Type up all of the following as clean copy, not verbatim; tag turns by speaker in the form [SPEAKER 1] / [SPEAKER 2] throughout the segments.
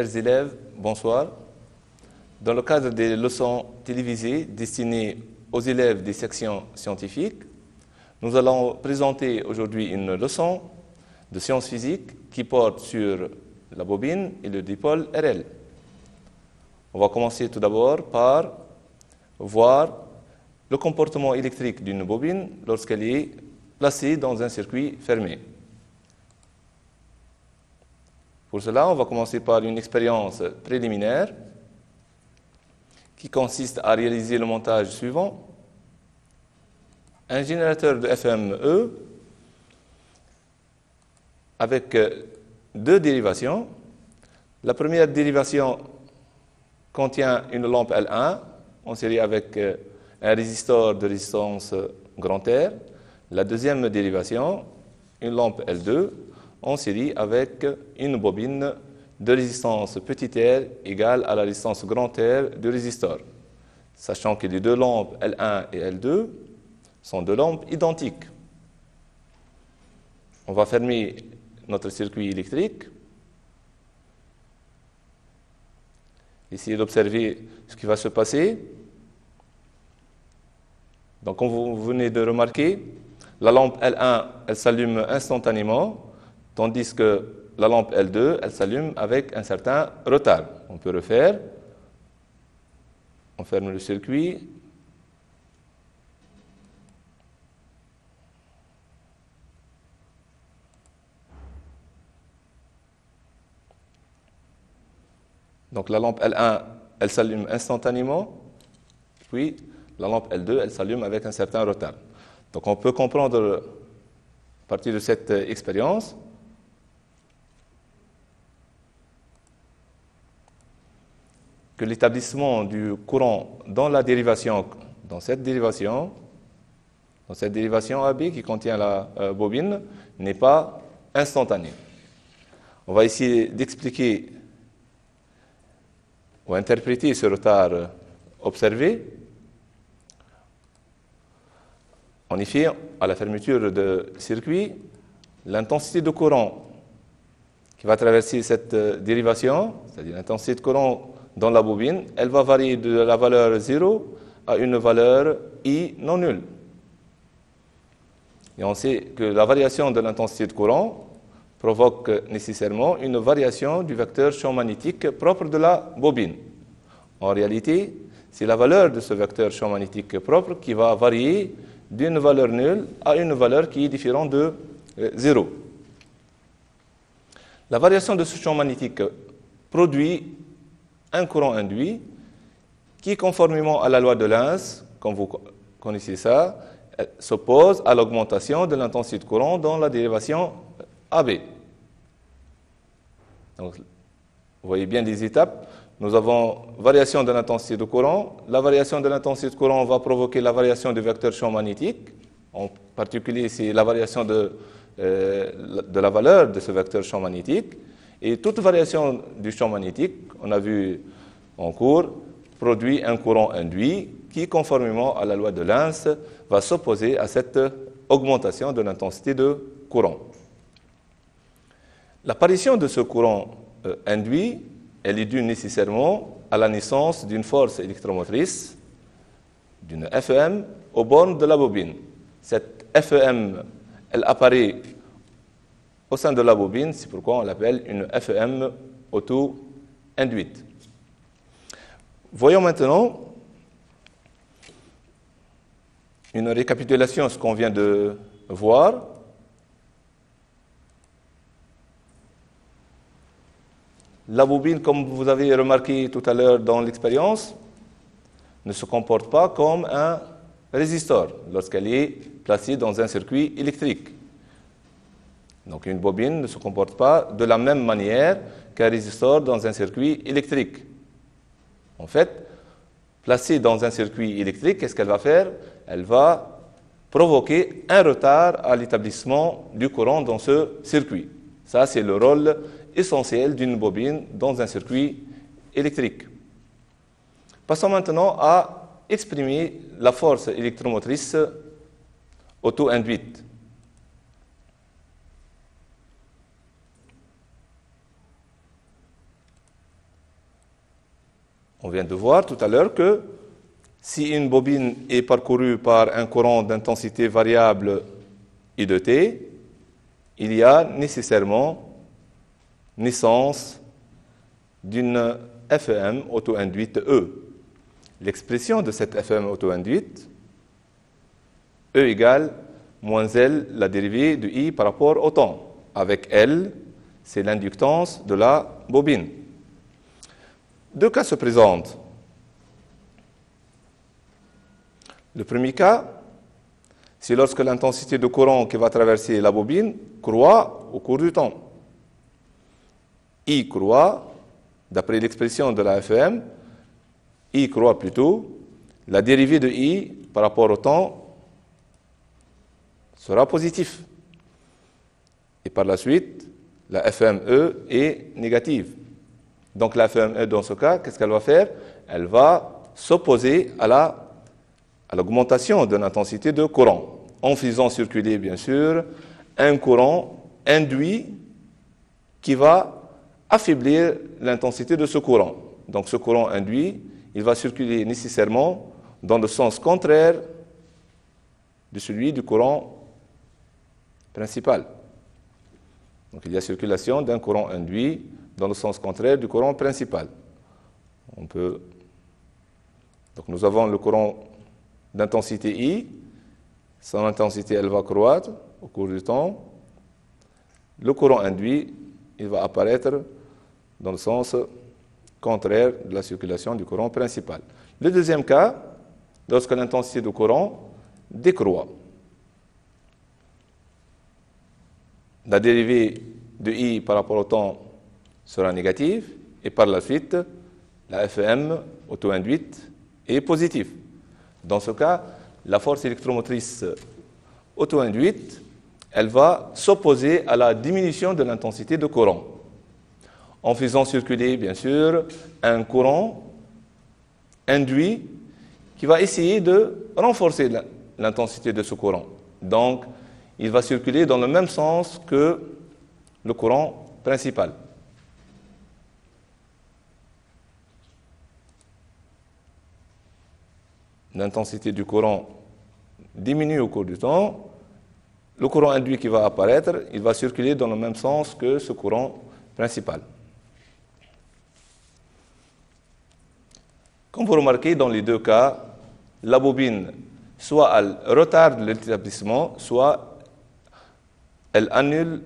[SPEAKER 1] Chers élèves, bonsoir. Dans le cadre des leçons télévisées destinées aux élèves des sections scientifiques, nous allons présenter aujourd'hui une leçon de sciences physiques qui porte sur la bobine et le dipôle RL. On va commencer tout d'abord par voir le comportement électrique d'une bobine lorsqu'elle est placée dans un circuit fermé. Pour cela, on va commencer par une expérience préliminaire qui consiste à réaliser le montage suivant. Un générateur de FME avec deux dérivations. La première dérivation contient une lampe L1 en série avec un résistor de résistance grand R. La deuxième dérivation, une lampe L2 en série avec une bobine de résistance petit r égale à la résistance grand R du résistor. Sachant que les deux lampes L1 et L2 sont deux lampes identiques. On va fermer notre circuit électrique. Essayez d'observer ce qui va se passer. Donc, comme vous venez de remarquer, la lampe L1, elle s'allume instantanément, tandis que la lampe L2, elle s'allume avec un certain retard. On peut refaire. On ferme le circuit. Donc la lampe L1, elle s'allume instantanément, puis la lampe L2, elle s'allume avec un certain retard. Donc on peut comprendre, à partir de cette expérience, que l'établissement du courant dans cette dérivation AB qui contient la bobine, n'est pas instantané. On va essayer d'expliquer ou interpréter ce retard observé. En effet, à la fermeture de circuit, l'intensité de courant qui va traverser cette dérivation, c'est-à-dire l'intensité de courant dans la bobine, elle va varier de la valeur 0 à une valeur I non nulle. Et on sait que la variation de l'intensité de courant provoque nécessairement une variation du vecteur champ magnétique propre de la bobine. En réalité, c'est la valeur de ce vecteur champ magnétique propre qui va varier d'une valeur nulle à une valeur qui est différente de 0. La variation de ce champ magnétique produit un courant induit qui, conformément à la loi de Lenz, comme vous connaissez ça, s'oppose à l'augmentation de l'intensité de courant dans la dérivation AB. Donc, vous voyez bien les étapes. Nous avons variation de l'intensité de courant. La variation de l'intensité de courant va provoquer la variation du vecteur champ magnétique. En particulier, c'est la variation de la valeur de ce vecteur champ magnétique. Et toute variation du champ magnétique, on a vu en cours, produit un courant induit qui, conformément à la loi de Lenz, va s'opposer à cette augmentation de l'intensité de courant. L'apparition de ce courant induit, elle est due nécessairement à la naissance d'une force électromotrice, d'une FEM, aux bornes de la bobine. Cette FEM, elle apparaît au sein de la bobine, c'est pourquoi on l'appelle une FEM auto-induite. Voyons maintenant une récapitulation de ce qu'on vient de voir. La bobine, comme vous avez remarqué tout à l'heure dans l'expérience, ne se comporte pas comme un résistor lorsqu'elle est placée dans un circuit électrique. Donc une bobine ne se comporte pas de la même manière qu'un résistor dans un circuit électrique. En fait, placée dans un circuit électrique, qu'est-ce qu'elle va faire? Elle va provoquer un retard à l'établissement du courant dans ce circuit. Ça, c'est le rôle essentiel d'une bobine dans un circuit électrique. Passons maintenant à exprimer la force électromotrice auto-induite. On vient de voir tout à l'heure que si une bobine est parcourue par un courant d'intensité variable I de T, il y a nécessairement naissance d'une FEM auto-induite E. L'expression de cette FEM auto-induite, E égale moins L, la dérivée de I par rapport au temps. Avec L, c'est l'inductance de la bobine. Deux cas se présentent. Le premier cas, c'est lorsque l'intensité de courant qui va traverser la bobine croît au cours du temps. I croît, d'après l'expression de la FEM, I croît plutôt, la dérivée de I par rapport au temps sera positive. Et par la suite, la FME est négative. Donc la FME, dans ce cas, qu'est-ce qu'elle va faire? Elle va s'opposer à l'augmentation de l'intensité de courant, en faisant circuler, bien sûr, un courant induit qui va affaiblir l'intensité de ce courant. Donc ce courant induit, il va circuler nécessairement dans le sens contraire de celui du courant principal. Donc il y a circulation d'un courant induit dans le sens contraire du courant principal. Donc nous avons le courant d'intensité I, son intensité elle va croître au cours du temps. Le courant induit, il va apparaître dans le sens contraire de la circulation du courant principal. Le deuxième cas, lorsque l'intensité du courant décroît. La dérivée de I par rapport au temps sera négative et par la suite, la FEM auto-induite est positive. Dans ce cas, la force électromotrice auto-induite, elle va s'opposer à la diminution de l'intensité de courant, en faisant circuler, bien sûr, un courant induit qui va essayer de renforcer l'intensité de ce courant. Donc, il va circuler dans le même sens que le courant principal. L'intensité du courant diminue au cours du temps. Le courant induit qui va apparaître, il va circuler dans le même sens que ce courant principal. Comme vous remarquez, dans les deux cas, la bobine, soit elle retarde l'établissement, soit elle annule,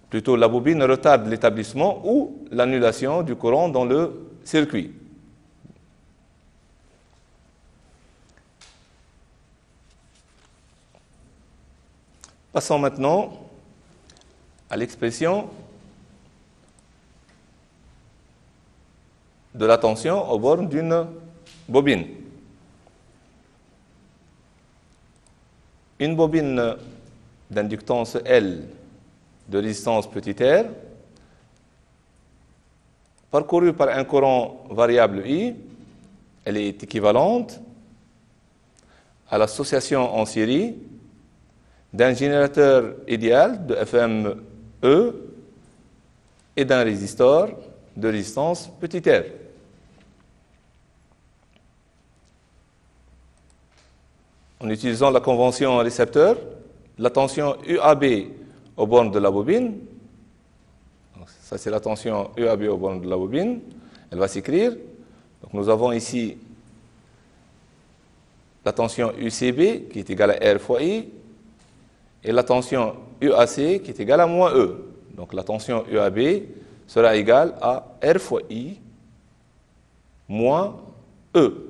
[SPEAKER 1] plutôt la bobine retarde l'établissement ou l'annulation du courant dans le circuit. Passons maintenant à l'expression de la tension aux bornes d'une bobine. Une bobine d'inductance L de résistance petit r, parcourue par un courant variable I, elle est équivalente à l'association en série d'un générateur idéal de FME et d'un résistor de résistance petit r. En utilisant la convention récepteur, la tension UAB aux bornes de la bobine, ça c'est la tension UAB aux bornes de la bobine, elle va s'écrire. Donc nous avons ici la tension UCB qui est égale à R fois I, et la tension UAC qui est égale à moins E. Donc la tension UAB sera égale à R fois I moins E.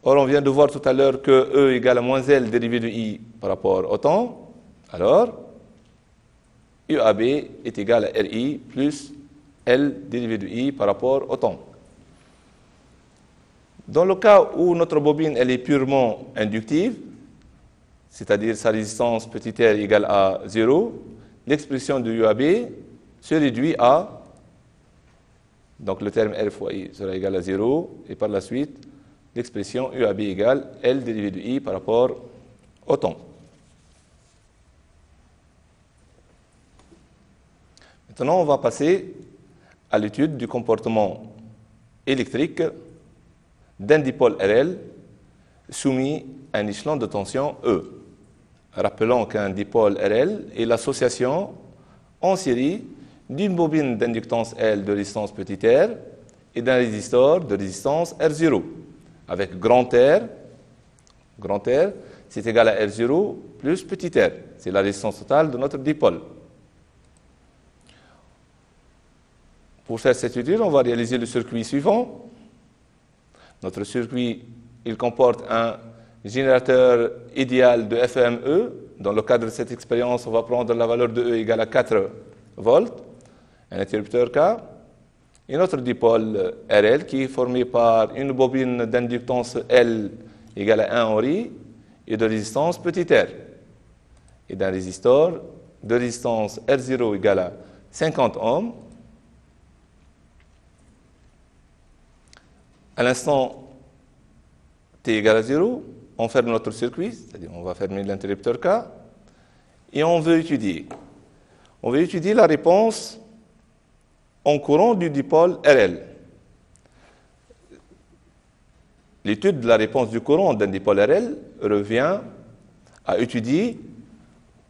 [SPEAKER 1] Or, on vient de voir tout à l'heure que E égale à moins L dérivé de I par rapport au temps. Alors, UAB est égal à RI plus L dérivé de I par rapport au temps. Dans le cas où notre bobine elle est purement inductive, c'est-à-dire sa résistance petit r égale à 0, l'expression de UAB se réduit à, donc le terme R fois I sera égal à 0, et par la suite, l'expression UAB égale L dérivé de I par rapport au temps. Maintenant, on va passer à l'étude du comportement électrique d'un dipôle RL soumis à un échelon de tension E. Rappelons qu'un dipôle RL est l'association en série d'une bobine d'inductance L de résistance petit r et d'un résistor de résistance R0, avec grand R, c'est égal à R0 plus petit r. C'est la résistance totale de notre dipôle. Pour faire cette étude, on va réaliser le circuit suivant. Notre circuit, il comporte un générateur idéal de FEME. Dans le cadre de cette expérience, on va prendre la valeur de E égale à 4 volts, un interrupteur K, et notre dipôle RL qui est formé par une bobine d'inductance L égale à 1 henri et de résistance petit r, et d'un résistor de résistance R0 égale à 50 ohms. À l'instant t égale à 0, on ferme notre circuit, c'est-à-dire on va fermer l'interrupteur K, et on veut étudier la réponse en courant du dipôle RL. L'étude de la réponse du courant d'un dipôle RL revient à étudier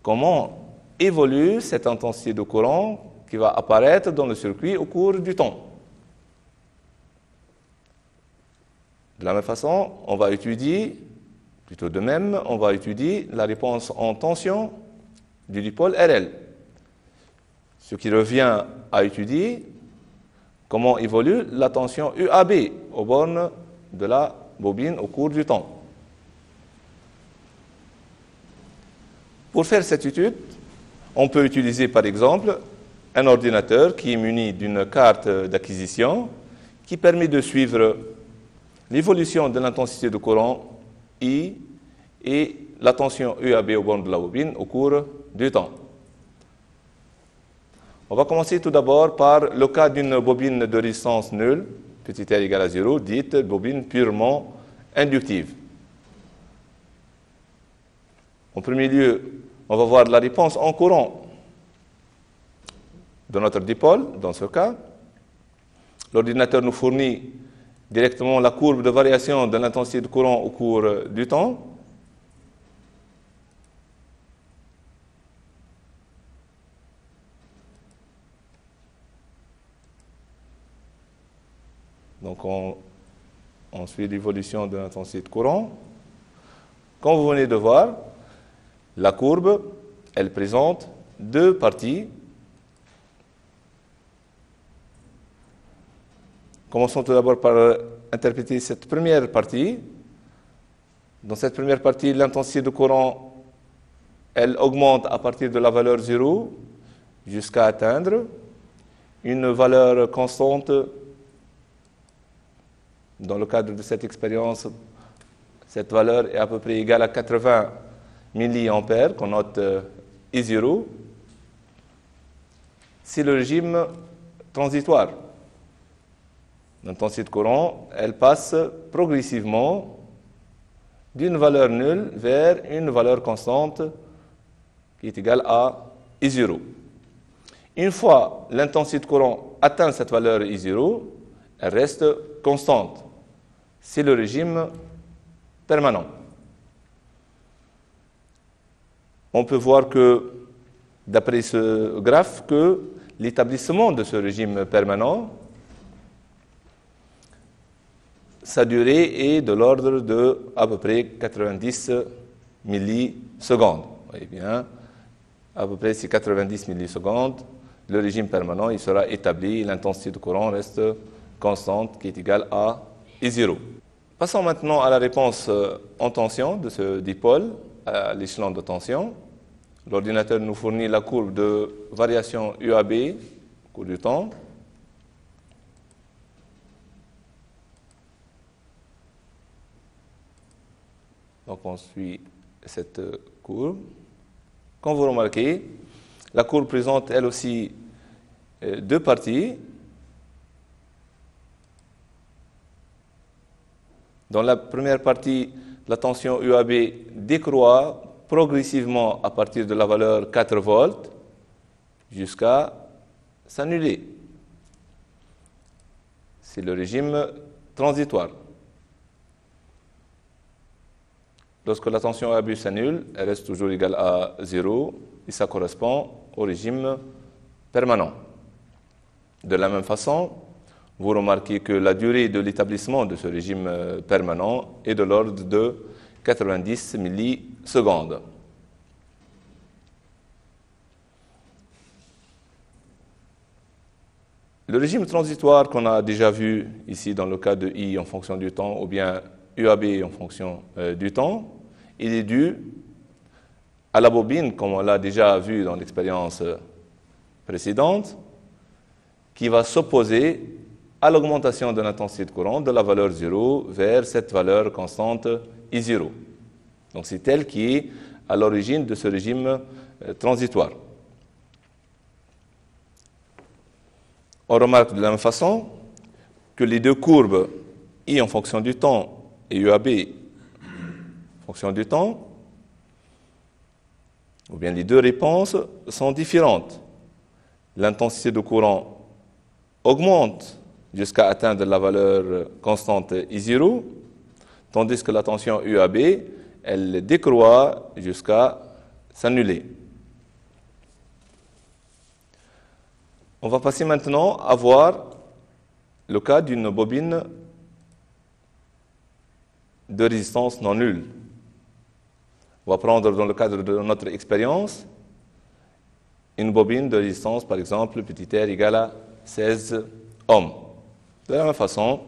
[SPEAKER 1] comment évolue cette intensité de courant qui va apparaître dans le circuit au cours du temps. De la même façon, on va étudier la réponse en tension du dipôle RL. Ce qui revient à étudier comment évolue la tension UAB aux bornes de la bobine au cours du temps. Pour faire cette étude, on peut utiliser par exemple un ordinateur qui est muni d'une carte d'acquisition qui permet de suivre l'évolution de l'intensité de courant I et la tension UAB aux bornes de la bobine au cours du temps. On va commencer tout d'abord par le cas d'une bobine de résistance nulle, petit r égale à 0, dite bobine purement inductive. En premier lieu, on va voir la réponse en courant de notre dipôle, dans ce cas. L'ordinateur nous fournit directement la courbe de variation de l'intensité de courant au cours du temps. Donc, on suit l'évolution de l'intensité de courant. Comme vous venez de voir, la courbe, elle présente deux parties. Commençons tout d'abord par interpréter cette première partie. Dans cette première partie, l'intensité de courant, elle augmente à partir de la valeur 0 jusqu'à atteindre une valeur constante. Dans le cadre de cette expérience, cette valeur est à peu près égale à 80 milliampères, qu'on note I0. C'est le régime transitoire. L'intensité de courant, elle passe progressivement d'une valeur nulle vers une valeur constante qui est égale à I0. Une fois l'intensité de courant atteint cette valeur I0, elle reste constante. C'est le régime permanent. On peut voir que, d'après ce graphe, que l'établissement de ce régime permanent, sa durée est de l'ordre de à peu près 90 millisecondes. Vous voyez bien, à peu près c'est 90 millisecondes. Le régime permanent, il sera établi, l'intensité de courant reste constante, qui est égale à I0. Passons maintenant à la réponse en tension de ce dipôle, à l'échelon de tension. L'ordinateur nous fournit la courbe de variation UAB au cours du temps. Donc on suit cette courbe. Comme vous remarquez, la courbe présente elle aussi deux parties. Dans la première partie, la tension UAB décroît progressivement à partir de la valeur 4 volts jusqu'à s'annuler. C'est le régime transitoire. Lorsque la tension UAB s'annule, elle reste toujours égale à 0 et ça correspond au régime permanent. De la même façon, vous remarquez que la durée de l'établissement de ce régime permanent est de l'ordre de 90 millisecondes. Le régime transitoire qu'on a déjà vu ici dans le cas de I en fonction du temps ou bien UAB en fonction du temps, il est dû à la bobine, comme on l'a déjà vu dans l'expérience précédente, qui va s'opposer à l'augmentation de l'intensité de courant de la valeur 0 vers cette valeur constante I0. Donc c'est elle qui est à l'origine de ce régime transitoire. On remarque de la même façon que les deux courbes I en fonction du temps et UAB en fonction du temps, ou bien les deux réponses sont différentes. L'intensité de courant augmente jusqu'à atteindre la valeur constante I0, tandis que la tension UAB, elle décroît jusqu'à s'annuler. On va passer maintenant à voir le cas d'une bobine de résistance non nulle. On va prendre dans le cadre de notre expérience une bobine de résistance, par exemple, petit r égale à 16 ohms. De la même façon,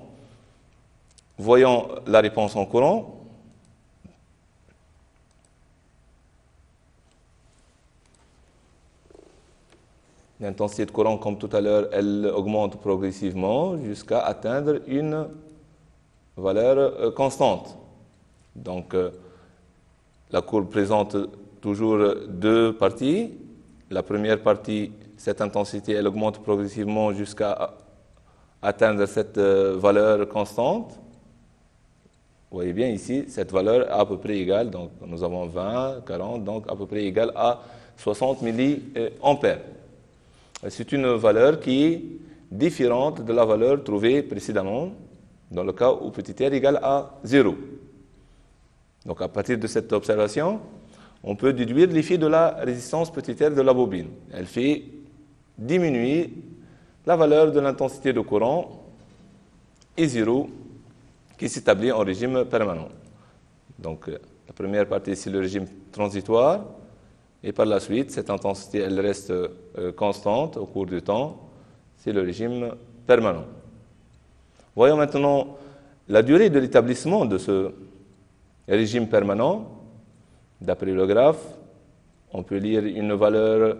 [SPEAKER 1] voyons la réponse en courant. L'intensité de courant, comme tout à l'heure, elle augmente progressivement jusqu'à atteindre une valeur constante. Donc, la courbe présente toujours deux parties. La première partie, cette intensité, elle augmente progressivement jusqu'à atteindre cette valeur constante. Vous voyez bien ici, cette valeur est à peu près égale, donc nous avons 20, 40, donc à peu près égale à 60 milliampères. C'est une valeur qui est différente de la valeur trouvée précédemment, dans le cas où petit r égale à 0. Donc à partir de cette observation, on peut déduire l'effet de la résistance petit r de la bobine. Elle fait diminuer la valeur de l'intensité de courant I0 qui s'établit en régime permanent. Donc la première partie, c'est le régime transitoire. Et par la suite, cette intensité, elle reste constante au cours du temps. C'est le régime permanent. Voyons maintenant la durée de l'établissement de ce régime permanent. D'après le graphe, on peut lire une valeur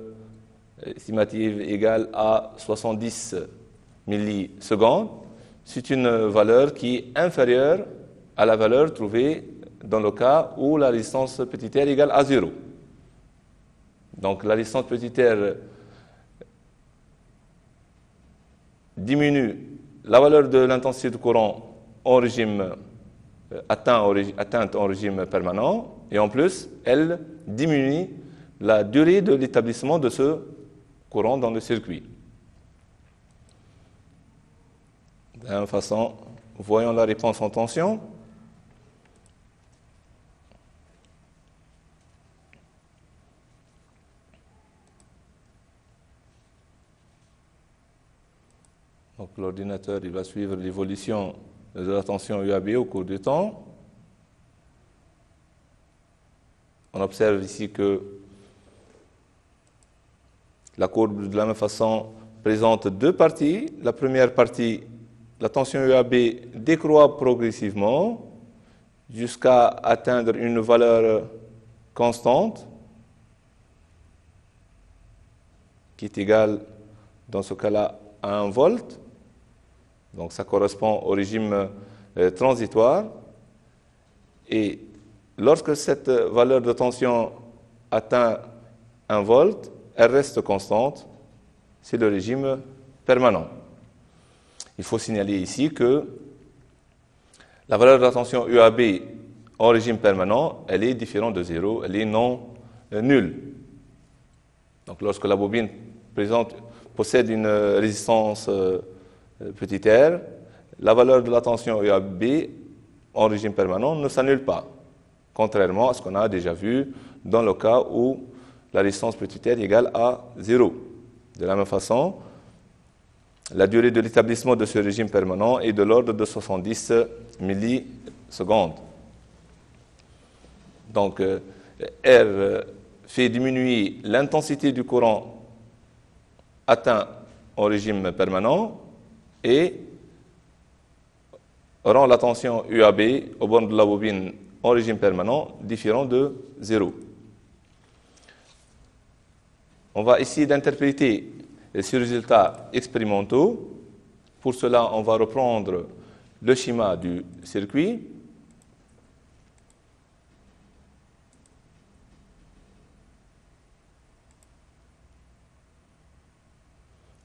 [SPEAKER 1] estimative égale à 70 millisecondes. C'est une valeur qui est inférieure à la valeur trouvée dans le cas où la résistance petit r égale à 0. Donc la résistance petit r diminue la valeur de l'intensité de courant en régime atteinte en régime permanent, et en plus, elle diminue la durée de l'établissement de ce courant dans le circuit. De la même façon, voyons la réponse en tension. Donc l'ordinateur, il va suivre l'évolution de la tension UAB au cours du temps. On observe ici que la courbe, de la même façon, présente deux parties. La première partie, la tension UAB décroît progressivement jusqu'à atteindre une valeur constante qui est égale, dans ce cas-là, à 1 volt. Donc ça correspond au régime transitoire. Et lorsque cette valeur de tension atteint 1 volt, elle reste constante. C'est le régime permanent. Il faut signaler ici que la valeur de la tension UAB en régime permanent, elle est différente de 0, elle est non nulle. Donc lorsque la bobine présente possède une résistance petit r, la valeur de la tension UAB en régime permanent ne s'annule pas, contrairement à ce qu'on a déjà vu dans le cas où la résistance petit r est égale à 0. De la même façon, la durée de l'établissement de ce régime permanent est de l'ordre de 70 millisecondes. Donc, R fait diminuer l'intensité du courant atteint en régime permanent et rend la tension UAB au bornes de la bobine en régime permanent différent de 0. On va essayer d'interpréter ces résultats expérimentaux. Pour cela, on va reprendre le schéma du circuit.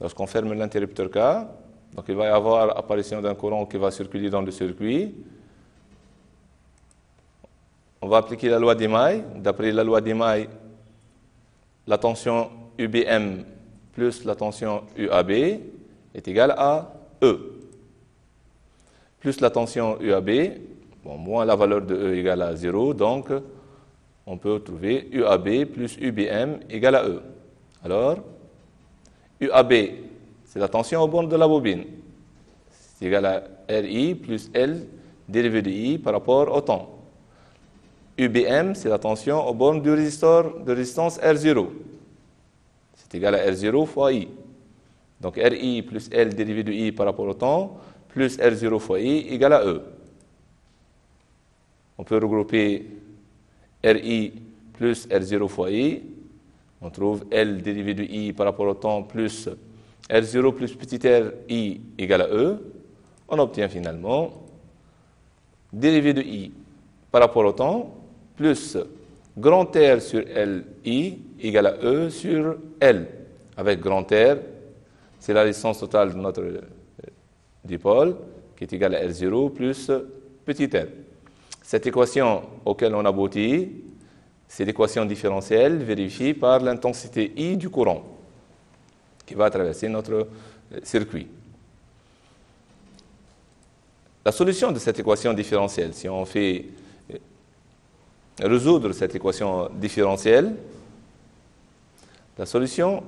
[SPEAKER 1] Lorsqu'on ferme l'interrupteur K, donc il va y avoir apparition d'un courant qui va circuler dans le circuit. On va appliquer la loi d'Emaille. D'après la loi d'Emaille, la tension UBM plus la tension UAB est égale à E. Plus la tension UAB, moins la valeur de E égale à 0, donc on peut trouver UAB plus UBM égale à E. Alors, UAB, c'est la tension aux bornes de la bobine. C'est égal à RI plus L dérivé de I par rapport au temps. UBM, c'est la tension aux bornes du résisteur de résistance R0. C'est égal à R0 fois I. Donc RI plus L dérivé de I par rapport au temps, plus R0 fois I égale à E. On peut regrouper RI plus R0 fois I. On trouve L dérivé de I par rapport au temps plus R0 plus petit r I égale à E. On obtient finalement dérivé de I par rapport au temps plus grand R sur LI égale à E sur L. Avec grand R, c'est la résistance totale de notre dipôle qui est égale à R0 plus petit r. Cette équation auquel on aboutit, c'est l'équation différentielle vérifiée par l'intensité I du courant qui va traverser notre circuit. La solution de cette équation différentielle, si on fait résoudre cette équation différentielle, la solution,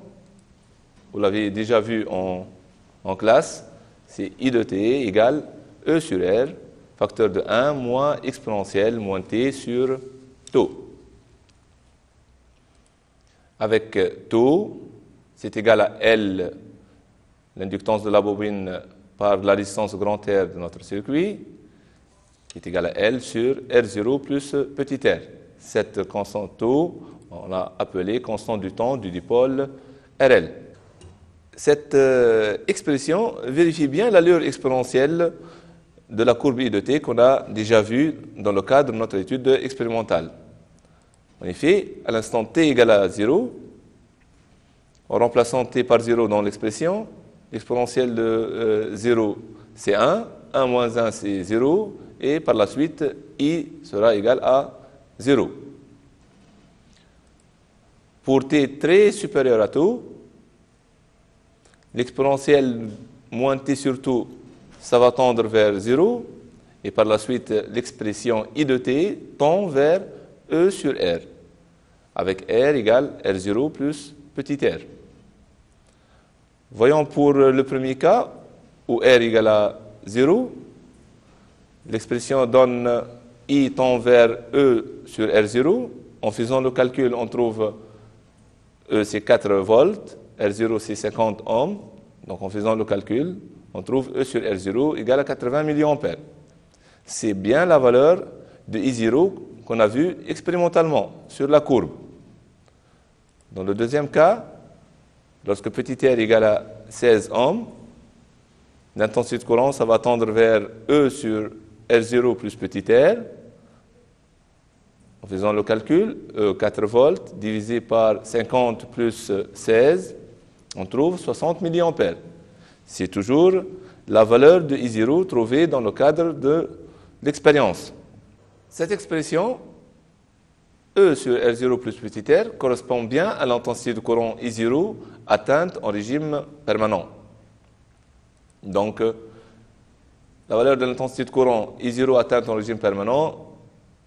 [SPEAKER 1] vous l'avez déjà vu en classe, c'est I de t égale E sur R, facteur de 1 moins exponentielle moins t sur taux. Avec taux, c'est égal à L, l'inductance de la bobine par la résistance grand R de notre circuit, qui est égal à L sur R0 plus petit r. Cette constante taux, on l'a appelée constante du temps du dipôle RL. Cette expression vérifie bien l'allure exponentielle de la courbe I de t qu'on a déjà vue dans le cadre de notre étude expérimentale. En effet, à l'instant t égale à 0, en remplaçant t par 0 dans l'expression, l'exponentielle de 0 c'est 1, 1 moins 1 c'est 0, et par la suite, I sera égal à 0. Pour t très supérieur à taux, l'exponentielle moins t sur taux, ça va tendre vers 0, et par la suite, l'expression I de t tend vers E sur R, avec R égale R0 plus petit r. Voyons pour le premier cas, où R égale à 0, l'expression donne I tend vers E sur R0. En faisant le calcul, on trouve E c'est 4 volts, R0 c'est 50 ohms. Donc en faisant le calcul, on trouve E sur R0 égale à 80 milliampères. C'est bien la valeur de I0 qu'on a vue expérimentalement sur la courbe. Dans le deuxième cas, lorsque petit r égale à 16 ohms, l'intensité de courant, ça va tendre vers E sur R0 plus petit r. En faisant le calcul, E 4 volts divisé par 50 plus 16, on trouve 60 milliampères. C'est toujours la valeur de I0 trouvée dans le cadre de l'expérience. Cette expression E sur R0 plus petit r correspond bien à l'intensité de courant I0 atteinte en régime permanent. Donc, la valeur de l'intensité de courant I0 atteinte en régime permanent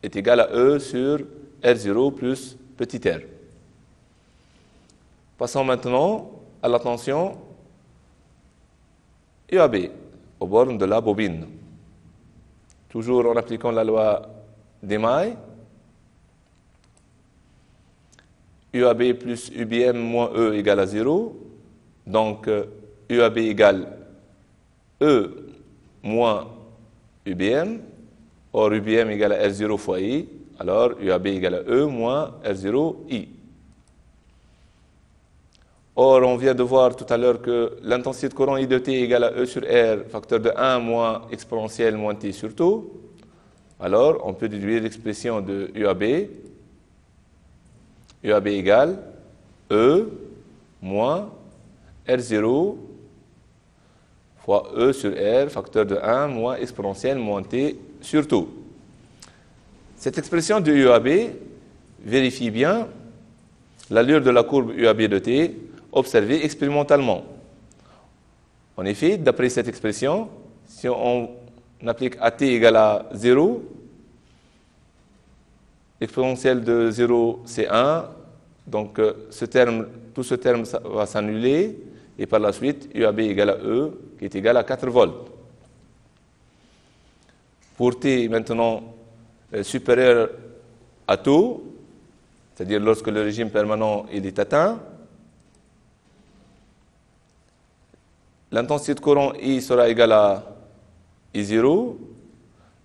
[SPEAKER 1] est égale à E sur R0 plus petit r. Passons maintenant à la tension UAB aux bornes de la bobine. Toujours en appliquant la loi d'Emaille, UAB plus UBM moins E égale à 0. Donc, UAB égale E moins UBM. Or, UBM égale à R0 fois I. Alors, UAB égale à E moins R0 I. Or, on vient de voir tout à l'heure que l'intensité de courant I de T égale à E sur R, facteur de 1 moins exponentielle moins T sur tout. Alors, on peut déduire l'expression de UAB. UAB égale E moins R0 fois E sur R, facteur de 1 moins exponentielle moins T sur tout. Cette expression de UAB vérifie bien l'allure de la courbe UAB de T observée expérimentalement. En effet, d'après cette expression, si on applique AT égale à 0, l'exponentielle de 0, c'est 1. Donc, tout ce terme va s'annuler. Et par la suite, UAB égale à E, qui est égal à 4 volts. Pour T, maintenant, supérieur à tout, c'est-à-dire lorsque le régime permanent il est atteint, l'intensité de courant I sera égale à I0.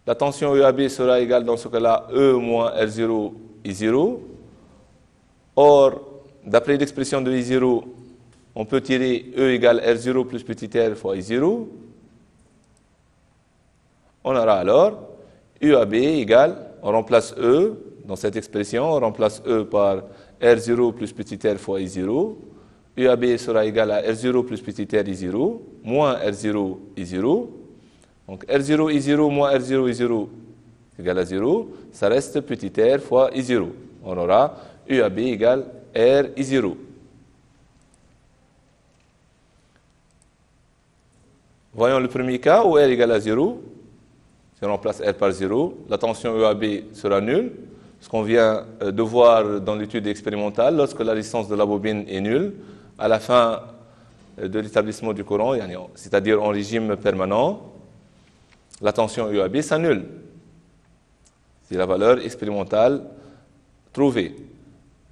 [SPEAKER 1] La tension UAB sera égale dans ce cas-là E moins R0 I0. Or, d'après l'expression de I0, on peut tirer E égale R0 plus petit r fois I0. On aura alors UAB égale, on remplace E dans cette expression, on remplace E par R0 plus petit r fois I0. UAB sera égal à R0 plus petit r I0 moins R0 I0. Donc R0 I0 moins R0 I0 égale à 0. Ça reste petit r fois I0. On aura UAB égale R I0. Voyons le premier cas où R égale à 0. Si on remplace R par 0, la tension UAB sera nulle. Ce qu'on vient de voir dans l'étude expérimentale, lorsque la résistance de la bobine est nulle, à la fin de l'établissement du courant, c'est-à-dire en régime permanent, la tension UAB s'annule. C'est la valeur expérimentale trouvée.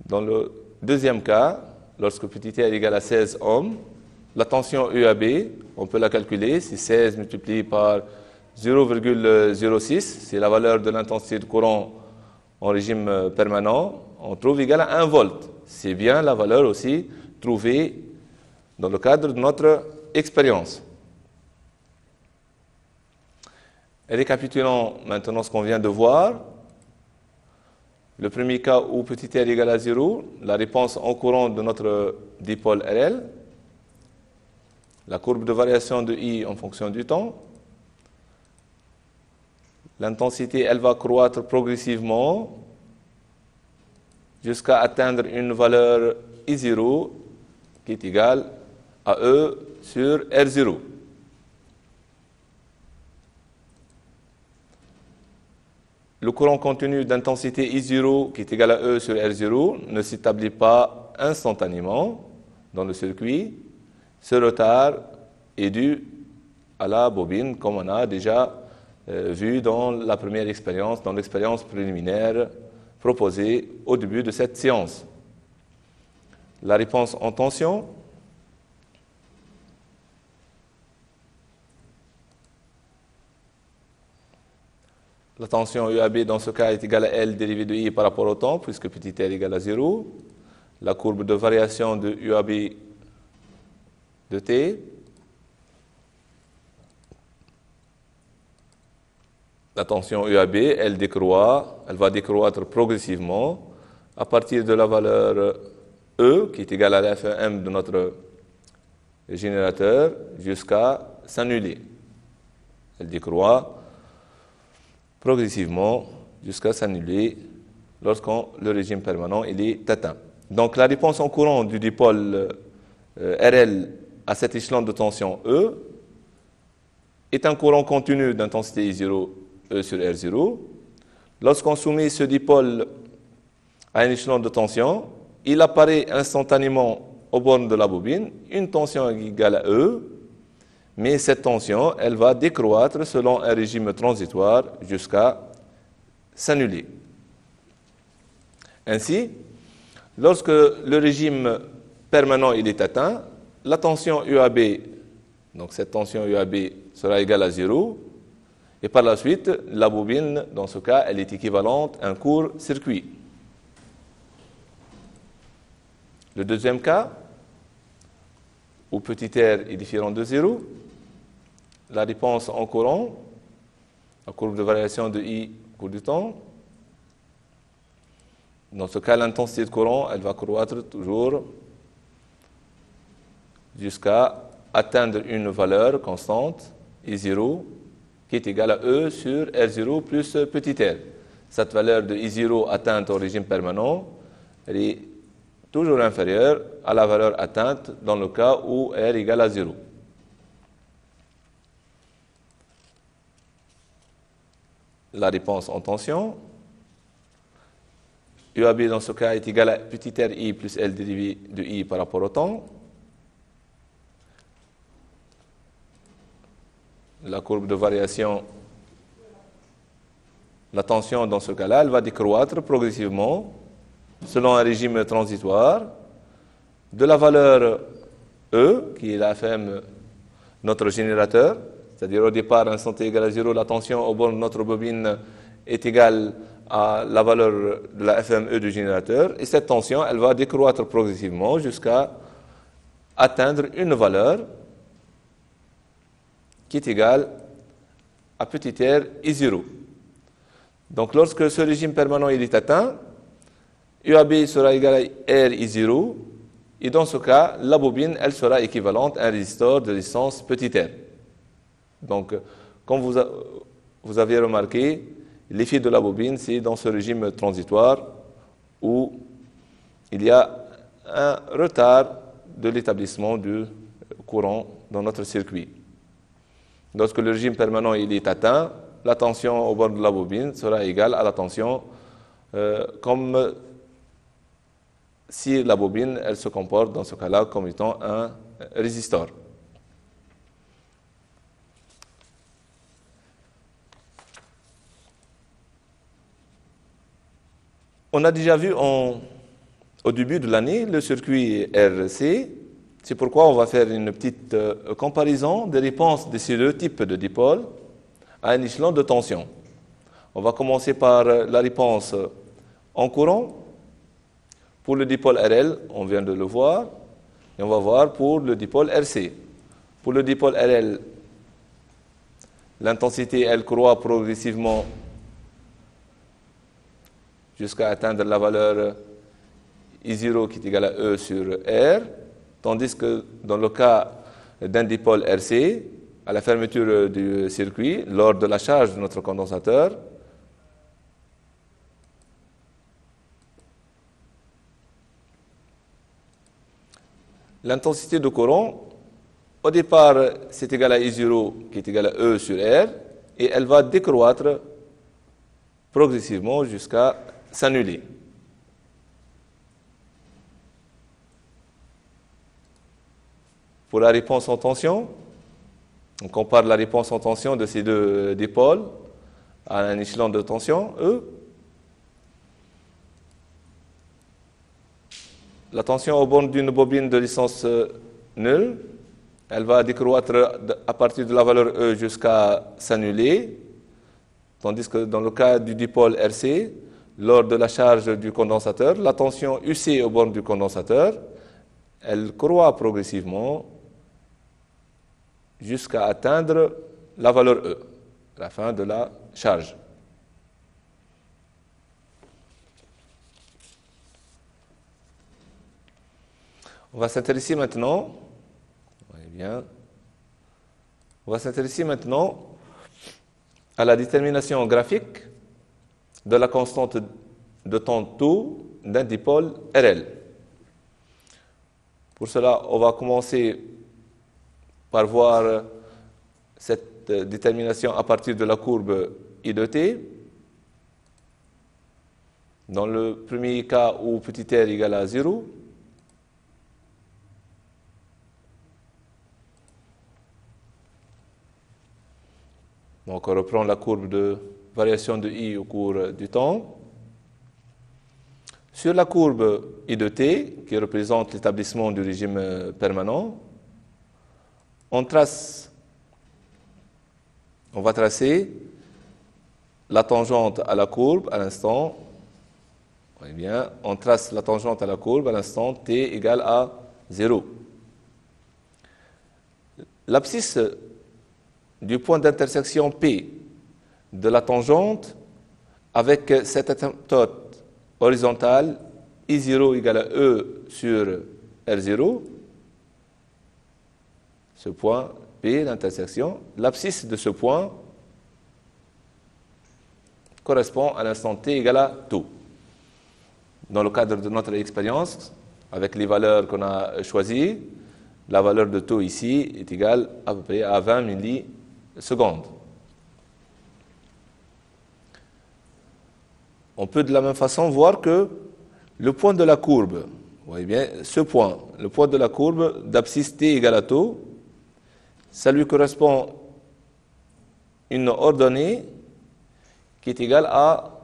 [SPEAKER 1] Dans le deuxième cas, lorsque petit r égale à 16 ohms, la tension UAB, on peut la calculer, c'est 16 multiplié par 0,06, c'est la valeur de l'intensité de courant en régime permanent, on trouve égal à 1 volt. C'est bien la valeur aussi trouvée dans le cadre de notre expérience. Récapitulons maintenant ce qu'on vient de voir. Le premier cas où petit r égale à 0, la réponse en courant de notre dipôle RL, la courbe de variation de I en fonction du temps. L'intensité, elle va croître progressivement jusqu'à atteindre une valeur I0 qui est égale à E sur R0. Le courant continu d'intensité I0 qui est égal à E sur R0 ne s'établit pas instantanément dans le circuit. Ce retard est dû à la bobine, comme on a déjà vu dans la première expérience, dans l'expérience préliminaire proposée au début de cette séance. La réponse en tension. La tension UAB dans ce cas est égale à L dérivée de I par rapport au temps, puisque petit r égale à 0. La courbe de variation de UAB de T. La tension UAB, elle va décroître progressivement à partir de la valeur E, qui est égale à la F1M de notre générateur, jusqu'à s'annuler. Elle décroît progressivement jusqu'à s'annuler lorsque le régime permanent il est atteint. Donc la réponse en courant du dipôle RL à cet échelon de tension E est un courant continu d'intensité I0 E sur R0. Lorsqu'on soumet ce dipôle à un échelon de tension, il apparaît instantanément aux bornes de la bobine une tension égale à E, mais cette tension, elle va décroître selon un régime transitoire jusqu'à s'annuler. Ainsi, lorsque le régime permanent il est atteint, la tension UAB, donc cette tension UAB sera égale à 0, et par la suite, la bobine, dans ce cas, elle est équivalente à un court-circuit. Le deuxième cas, où petit r est différent de 0, la réponse en courant, la courbe de variation de I au cours du temps. Dans ce cas, l'intensité de courant, elle va croître toujours jusqu'à atteindre une valeur constante, I0, qui est égale à E sur R0 plus petit r. Cette valeur de I0 atteinte au régime permanent, elle est toujours inférieure à la valeur atteinte dans le cas où R égale à 0. La réponse en tension, UAB dans ce cas est égal à petit r I plus L dérivé de I par rapport au temps. La courbe de variation, la tension dans ce cas-là, elle va décroître progressivement selon un régime transitoire de la valeur E, qui est la FM, notre générateur, c'est-à-dire au départ, instant t égal à 0, la tension au bord de notre bobine est égale à la valeur de la FME du générateur, et cette tension, elle va décroître progressivement jusqu'à atteindre une valeur qui est égale à petit r I0. Donc lorsque ce régime permanent il est atteint, UAB sera égal à R I0, et dans ce cas, la bobine, elle sera équivalente à un résistor de résistance petit r. Donc, comme vous avez remarqué, l'effet de la bobine, c'est dans ce régime transitoire où il y a un retard de l'établissement du courant dans notre circuit. Lorsque le régime permanent il est atteint, la tension au bord de la bobine sera égale à la tension comme si la bobine elle se comporte dans ce cas-là comme étant un résistor. On a déjà vu au début de l'année le circuit RC. C'est pourquoi on va faire une petite comparaison des réponses de ces deux types de dipôles à un échelon de tension. On va commencer par la réponse en courant. Pour le dipôle RL, on vient de le voir, et on va voir pour le dipôle RC. Pour le dipôle RL, l'intensité, elle croît progressivement jusqu'à atteindre la valeur I0 qui est égale à E sur R, tandis que dans le cas d'un dipôle RC, à la fermeture du circuit, lors de la charge de notre condensateur, l'intensité de courant, au départ, c'est égal à I0 qui est égal à E sur R, et elle va décroître progressivement jusqu'à s'annuler. Pour la réponse en tension, on compare la réponse en tension de ces deux dipôles à un échelon de tension, E. La tension au bord d'une bobine de résistance nulle, elle va décroître à partir de la valeur E jusqu'à s'annuler, tandis que dans le cas du dipôle RC, lors de la charge du condensateur, la tension UC au bord du condensateur, elle croît progressivement jusqu'à atteindre la valeur E, à la fin de la charge. On va s'intéresser maintenant, à la détermination graphique de la constante de temps tau d'un dipôle RL. Pour cela, on va commencer par voir cette détermination à partir de la courbe I de t. Dans le premier cas où petit r égale à 0, donc on reprend la courbe de variation de I au cours du temps. Sur la courbe I de t, qui représente l'établissement du régime permanent, on va tracer la tangente à la courbe à l'instant. Eh bien, on trace la tangente à la courbe à l'instant t égale à 0. L'abscisse du point d'intersection P de la tangente avec cette asymptote horizontale I0 égale à E sur R0, ce point P d'intersection, l'abscisse de ce point correspond à l'instant t égale à tau. Dans le cadre de notre expérience, avec les valeurs qu'on a choisies, la valeur de tau ici est égale à peu près à 20 millisecondes. On peut de la même façon voir que le point de la courbe, vous voyez bien, ce point, le point de la courbe d'abscisse t égale à tau, ça lui correspond une ordonnée qui est égale à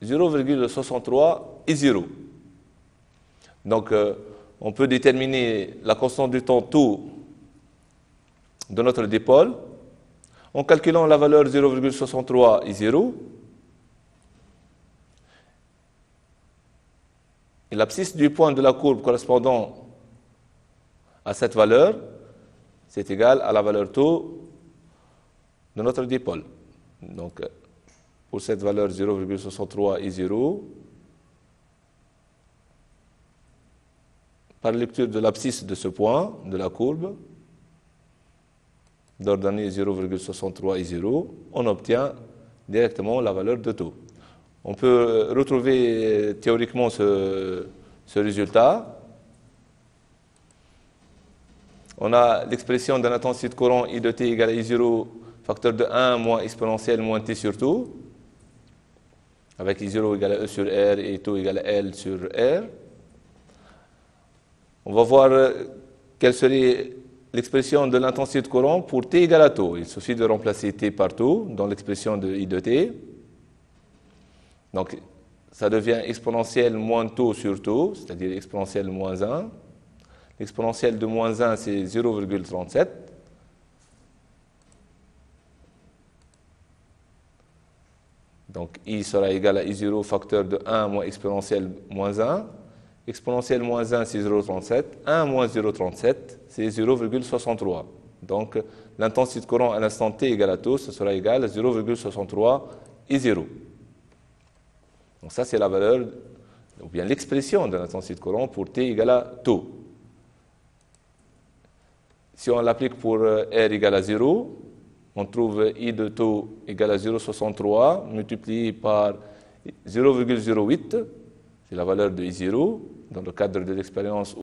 [SPEAKER 1] 0,63 I0. Donc, on peut déterminer la constante du temps tau de notre dipôle en calculant la valeur 0,63 I0. Et l'abscisse du point de la courbe correspondant à cette valeur, c'est égal à la valeur tau de notre dipôle. Donc, pour cette valeur 0,63 I0, par lecture de l'abscisse de ce point, de la courbe, d'ordonnée 0,63 I0, on obtient directement la valeur de tau. On peut retrouver théoriquement ce résultat. On a l'expression d'un intensité de courant I de t égale à I0 facteur de 1 moins exponentielle moins t sur tau, avec I0 égale à E sur R et tau égale à L sur R. On va voir quelle serait l'expression de l'intensité de courant pour t égale à tau. Il suffit de remplacer t par tau dans l'expression de I de t. Donc, ça devient exponentielle moins tau sur tau, c'est-à-dire exponentielle moins 1. L'exponentielle de moins 1, c'est 0,37. Donc, I sera égal à I0 facteur de 1 moins exponentielle moins 1. Exponentielle moins 1, c'est 0,37. 1 moins 0,37, c'est 0,63. Donc, l'intensité de courant à l'instant t égale à tau, ce sera égal à 0,63 I0. Donc, ça, c'est la valeur, ou bien l'expression de l'intensité de courant pour t égale à tau. Si on l'applique pour R égale à 0, on trouve I de tau égale à 0,63 multiplié par 0,08, c'est la valeur de I0 dans le cadre de l'expérience